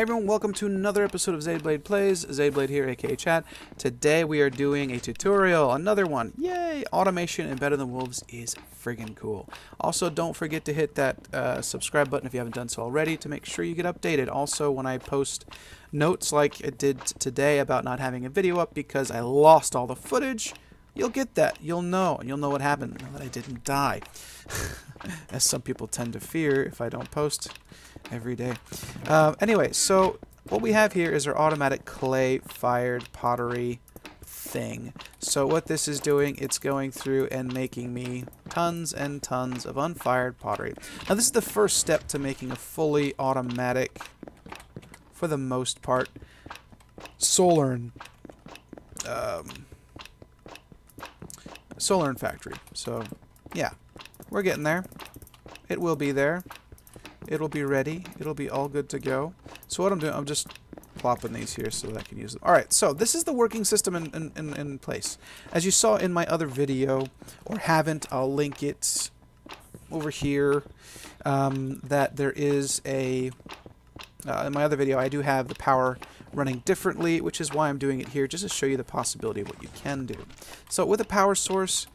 everyone, welcome to another episode of Xaedblade Plays. Xaedblade here, aka Chat. Today we are doing a tutorial, another one. Yay! Automation in Better Than Wolves is friggin' cool. Also, don't forget to hit that subscribe button if you haven't done so already to make sure you get updated. Also, when I post notes like it did today about not having a video up because I lost all the footage, you'll get that. You'll know, and you'll know what happened, that I didn't die. As some people tend to fear if I don't post every day. Anyway, so what we have here is our automatic clay-fired pottery thing. So what this is doing, it's going through and making me tons and tons of unfired pottery. Now this is the first step to making a fully automatic, for the most part, solar factory. So yeah, we're getting there. It will be there. It'll be ready. It'll be all good to go. So what I'm doing, I'm just plopping these here so that I can use them. Alright, so this is the working system in place. As you saw in my other video, or haven't, I'll link it over here, that there is a... in my other video, I do have the power running differently, which is why I'm doing it here, just to show you the possibility of what you can do. So with a power source,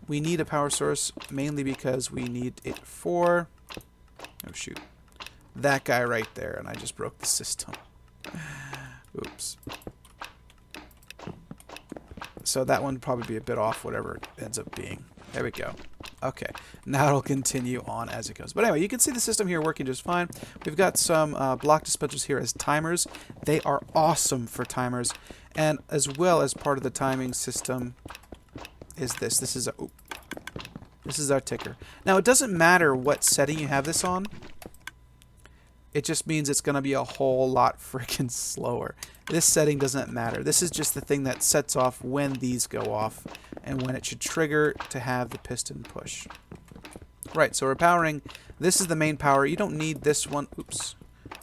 we need a power source, mainly because we need it for... oh shoot, that guy right there, and I just broke the system. Oops. So that one would probably be a bit off, whatever it ends up being. There we go. Okay, now it'll continue on as it goes. But anyway, you can see the system here working just fine. We've got some block dispensers here as timers. They are awesome for timers. And as well as part of the timing system is this. This is our ticker. Now, it doesn't matter what setting you have this on. It just means it's going to be a whole lot freaking slower. This setting doesn't matter. This is just the thing that sets off when these go off and when it should trigger to have the piston push. Right, so we're powering. This is the main power. You don't need this one. Oops.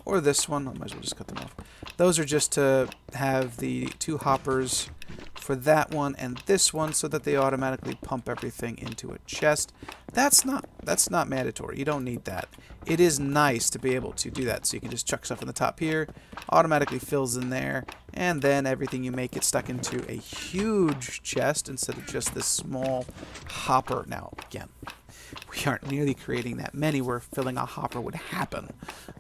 Or this one. I might as well just cut them off. Those are just to have the two hoppers for that one and this one so that they automatically pump everything into a chest. That's not mandatory. You don't need that. It is nice to be able to do that. So you can just chuck stuff in the top here, automatically fills in there, and then everything you make gets stuck into a huge chest instead of just this small hopper. Now, again, we aren't nearly creating that many where filling a hopper would happen.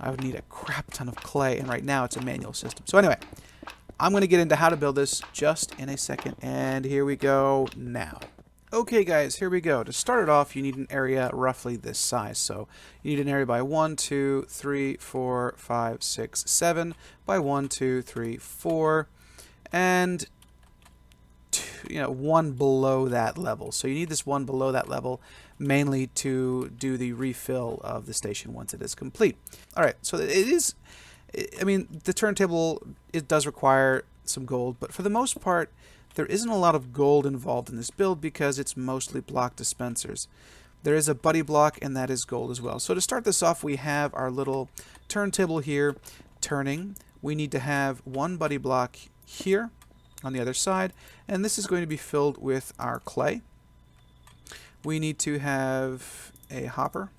I would need a crap ton of clay, and right now it's a manual system. So anyway, I'm going to get into how to build this just in a second, and here we go now. Okay guys, here we go. To start it off, you need an area roughly this size. So you need an area by 1, 2, 3, 4, 5, 6, 7, by 1, 2, 3, 4, and one below that level. So you need this one below that level mainly to do the refill of the station once it is complete. Alright, so it is... I mean, the turntable, it does require some gold, but for the most part, there isn't a lot of gold involved in this build because it's mostly block dispensers. There is a buddy block, and that is gold as well. So to start this off, we have our little turntable here turning. We need to have one buddy block here on the other side, and this is going to be filled with our clay. We need to have a hopper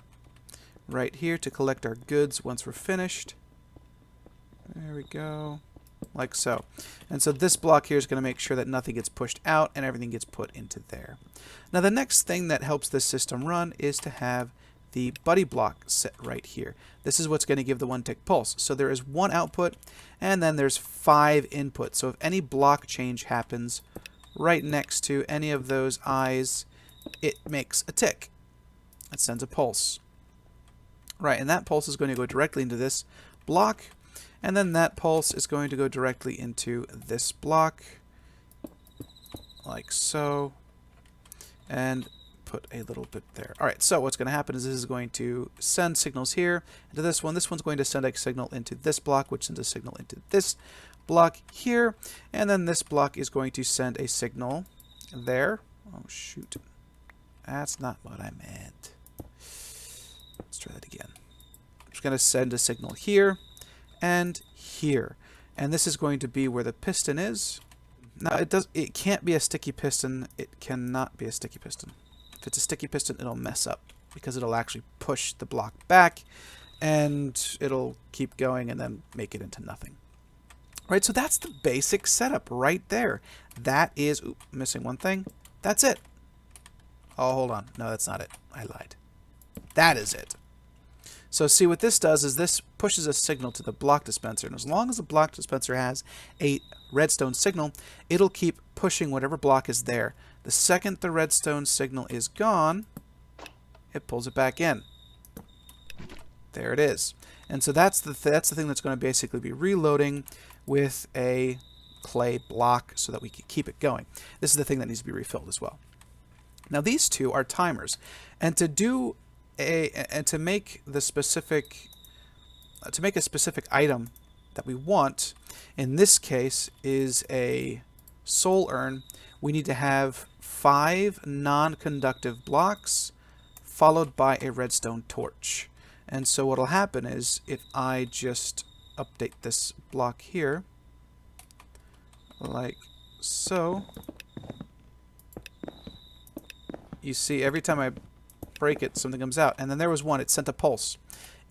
right here to collect our goods once we're finished. There we go, like so. And so this block here is going to make sure that nothing gets pushed out and everything gets put into there. Now the next thing that helps this system run is to have the buddy block set right here. This is what's going to give the 1-tick pulse. So there is one output and then there's 5 inputs. So if any block change happens right next to any of those eyes, it makes a tick. It sends a pulse. Right, and that pulse is going to go directly into this block. And then that pulse is going to go directly into this block, like so, and put a little bit there. Alright, so what's going to happen is this is going to send signals here into this one. This one's going to send a signal into this block, which sends a signal into this block here. And then this block is going to send a signal there. Oh, shoot. That's not what I meant. Let's try that again. I'm just going to send a signal here and here, and this is going to be where the piston is. Now it can't be a sticky piston. It cannot be a sticky piston. If it's a sticky piston, it'll mess up because it'll actually push the block back and it'll keep going and then make it into nothing. Right, so that's the basic setup right there. That is, oops, missing one thing. That's it. Oh, hold on. No, that's not it. I lied. That is it. So see, what this does is this pushes a signal to the block dispenser. And as long as the block dispenser has a redstone signal, it'll keep pushing whatever block is there. The second the redstone signal is gone, it pulls it back in. There it is. And so that's the thing that's going to basically be reloading with a clay block so that we can keep it going. This is the thing that needs to be refilled as well. Now these two are timers, and to make a specific item that we want, in this case is a soul urn, we need to have 5 non-conductive blocks followed by a redstone torch. And so what'll happen is if I just update this block here like so, you see every time I break it something comes out, and then there was one, it sent a pulse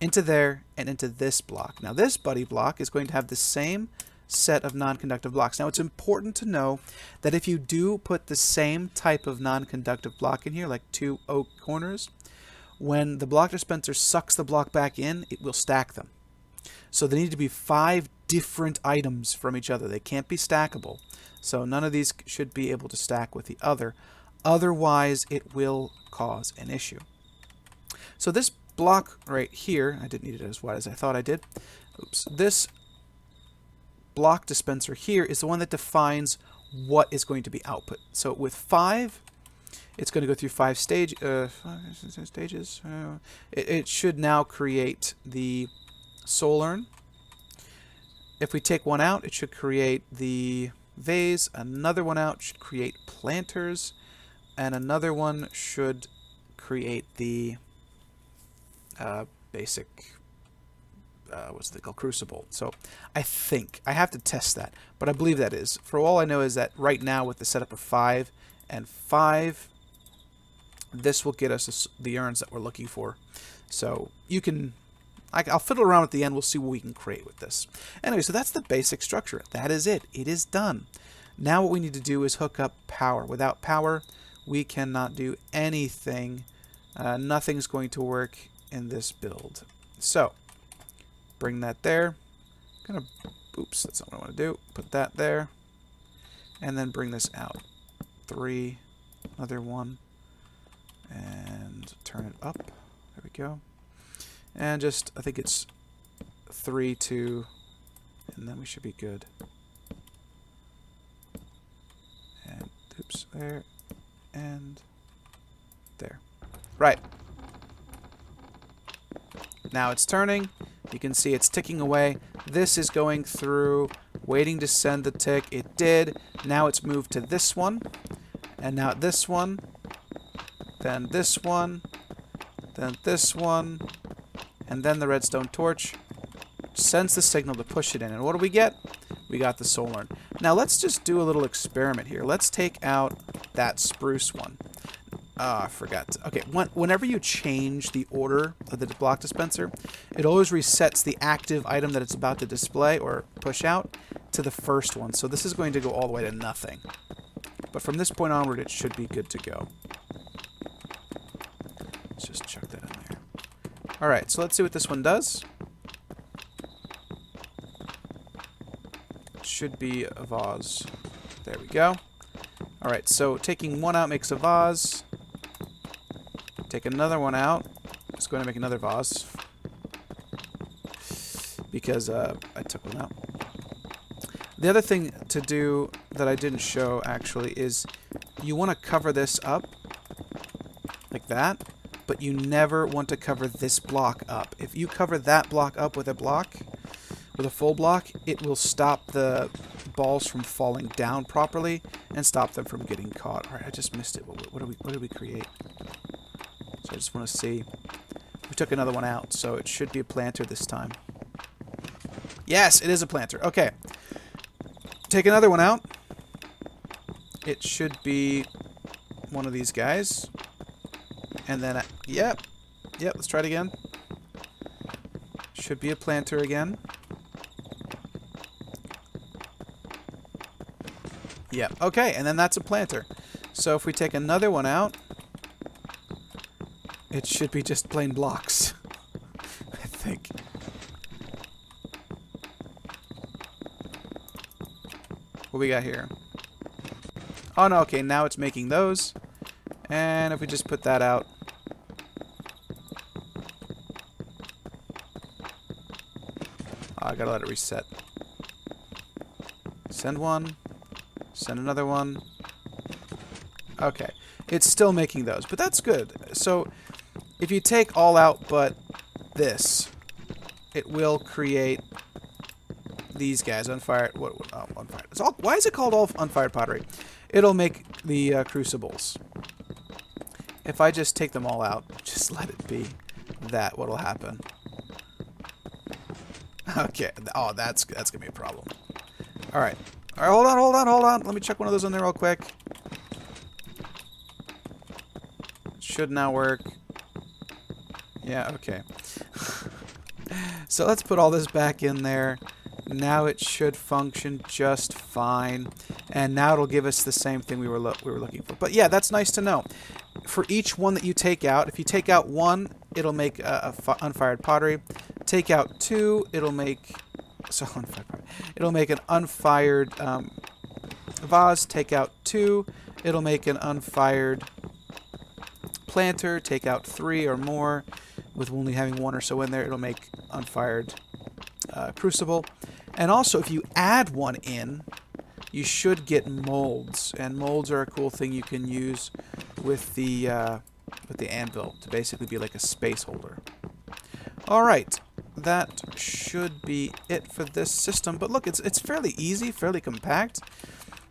into there and into this block. Now this buddy block is going to have the same set of non-conductive blocks. Now it's important to know that if you do put the same type of non-conductive block in here, like 2 oak corners, when the block dispenser sucks the block back in, it will stack them. So there need to be 5 different items from each other. They can't be stackable. So none of these should be able to stack with the other. Otherwise, it will cause an issue. So this block right here, I didn't need it as wide as I thought I did. Oops. This block dispenser here is the one that defines what is going to be output. So with 5, it's going to go through 5 stages. It should now create the soul urn. If we take one out, it should create the vase. Another one out should create planters. And another one should create the basic, what's it called, crucible. So I think, I have to test that, but I believe that is. For all I know is that right now with the setup of 5 and 5, this will get us the urns that we're looking for. So you can, I'll fiddle around at the end, we'll see what we can create with this. Anyway, so that's the basic structure. That is it. It is done. Now what we need to do is hook up power. Without power, we cannot do anything. Nothing's going to work in this build. So, bring that there. Oops, that's not what I want to do. Put that there. And then bring this out. 3, another one. And turn it up. There we go. And just, I think it's 3, 2, and then we should be good. And, oops, there. And there. Right. Now it's turning. You can see it's ticking away. This is going through, waiting to send the tick. It did. Now it's moved to this one. And now this one. Then this one. Then this one. And then the redstone torch sends the signal to push it in. And what do we get? We got the soul urn. Now let's just do a little experiment here. Let's take out that spruce one. I forgot. Okay, whenever you change the order of the block dispenser, it always resets the active item that it's about to display or push out to the first one. So this is going to go all the way to nothing. But from this point onward, it should be good to go. Let's just chuck that in there. Alright, so let's see what this one does. It should be a vase. There we go. Alright, so taking one out makes a vase. Take another one out. It's going to make another vase. Because I took one out. The other thing to do that I didn't show, actually, is you want to cover this up. Like that. But you never want to cover this block up. If you cover that block up with a block, with a full block, it will stop the balls from falling down properly and stop them from getting caught. Alright, I just missed it. What did we create? So I just want to see. We took another one out, so it should be a planter this time. Yes, it is a planter. Okay. Take another one out. It should be one of these guys. And then, yep, let's try it again. should be a planter again. Yeah, okay, and then that's a planter. So if we take another one out, it should be just plain blocks, I think. What we got here? Oh, no, okay, now it's making those. And if we just put that out. Oh, I gotta let it reset. Send one. Send another one. Okay. It's still making those, but that's good. So, if you take all out but this, it will create these guys. Unfired. Oh, unfired. Why is it called all unfired pottery? It'll make the crucibles. If I just take them all out, just let it be that, what'll happen? Okay. Oh, that's gonna be a problem. All right. All right. Hold on. Let me check one of those in there real quick. Should now work. Yeah. Okay. So let's put all this back in there. Now it should function just fine, and now it'll give us the same thing we were looking for. But yeah, that's nice to know. For each one that you take out, if you take out one, it'll make unfired pottery. Take out two, it'll make it'll make an unfired vase. Take out two, it'll make an unfired planter. Take out three or more, with only having one or so in there, it'll make unfired crucible. And also, if you add one in, you should get molds, and molds are a cool thing you can use with the anvil to basically be like a space holder. All right, that should be it for this system. But look, it's fairly easy, fairly compact.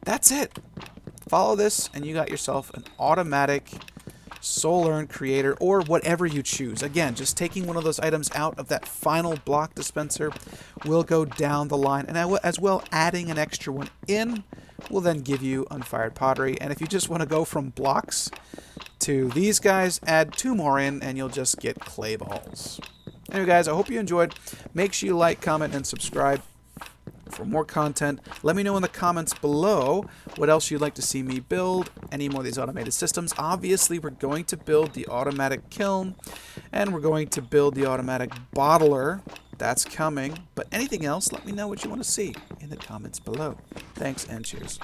That's it. Follow this, and you got yourself an automatic soul urn creator, or whatever you choose. Again, just taking one of those items out of that final block dispenser will go down the line, and as well adding an extra one in will then give you unfired pottery. And if you just want to go from blocks to these guys, add two more in and you'll just get clay balls. Anyway guys, I hope you enjoyed. Make sure you like, comment, and subscribe for more content. Let me know in the comments below what else you'd like to see me build, any more of these automated systems. Obviously, we're going to build the automatic kiln, and we're going to build the automatic bottler. That's coming. But anything else, let me know what you want to see in the comments below. Thanks, and cheers.